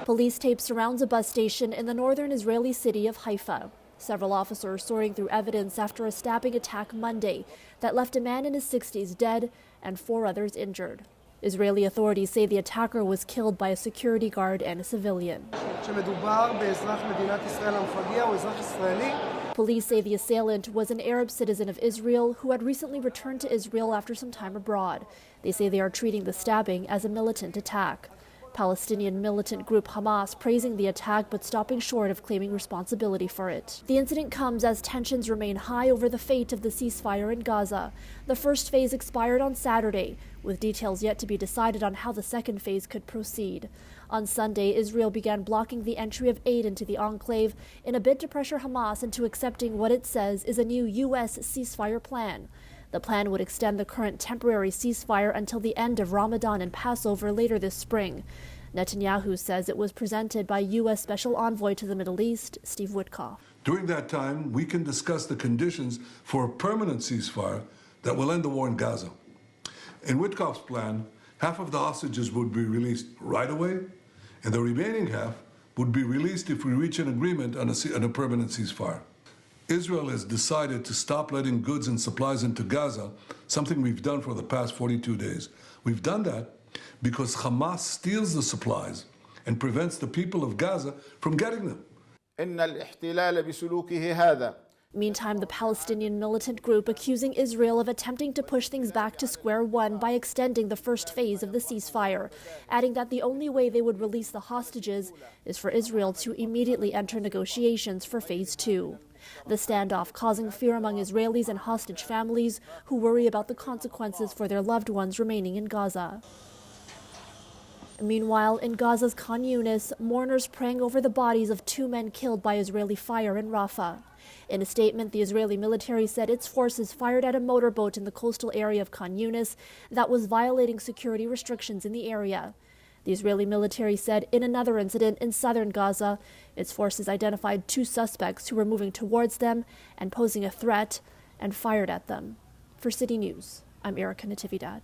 Police tape surrounds a bus station in the northern Israeli city of Haifa. Several officers sorting through evidence after a stabbing attack Monday that left a man in his 60s dead and 4 others injured. Israeli authorities say the attacker was killed by a security guard and a civilian. Police say the assailant was an Arab citizen of Israel who had recently returned to Israel after some time abroad. They say they are treating the stabbing as a militant attack. Palestinian militant group Hamas praising the attack but stopping short of claiming responsibility for it. The incident comes as tensions remain high over the fate of the ceasefire in Gaza. The first phase expired on Saturday, with details yet to be decided on how the second phase could proceed. On Sunday, Israel began blocking the entry of aid into the enclave in a bid to pressure Hamas into accepting what it says is a new U.S. ceasefire plan. The plan would extend the current temporary ceasefire until the end of Ramadan and Passover later this spring. Netanyahu says it was presented by U.S. Special Envoy to the Middle East, Steve Witkoff. During that time, we can discuss the conditions for a permanent ceasefire that will end the war in Gaza. In Witkoff's plan, half of the hostages would be released right away, and the remaining half would be released if we reach an agreement on a permanent ceasefire. Israel has decided to stop letting goods and supplies into Gaza, something we've done for the past 42 days. We've done that because Hamas steals the supplies and prevents the people of Gaza from getting them. Meantime, the Palestinian militant group accusing Israel of attempting to push things back to square one by extending the first phase of the ceasefire, adding that the only way they would release the hostages is for Israel to immediately enter negotiations for phase 2. The standoff causing fear among Israelis and hostage families who worry about the consequences for their loved ones remaining in Gaza. Meanwhile, in Gaza's Khan Yunis, mourners praying over the bodies of 2 men killed by Israeli fire in Rafah. In a statement, the Israeli military said its forces fired at a motorboat in the coastal area of Khan Yunis that was violating security restrictions in the area. The Israeli military said in another incident in southern Gaza, its forces identified 2 suspects who were moving towards them and posing a threat and fired at them. For City News, I'm Erica Natividad.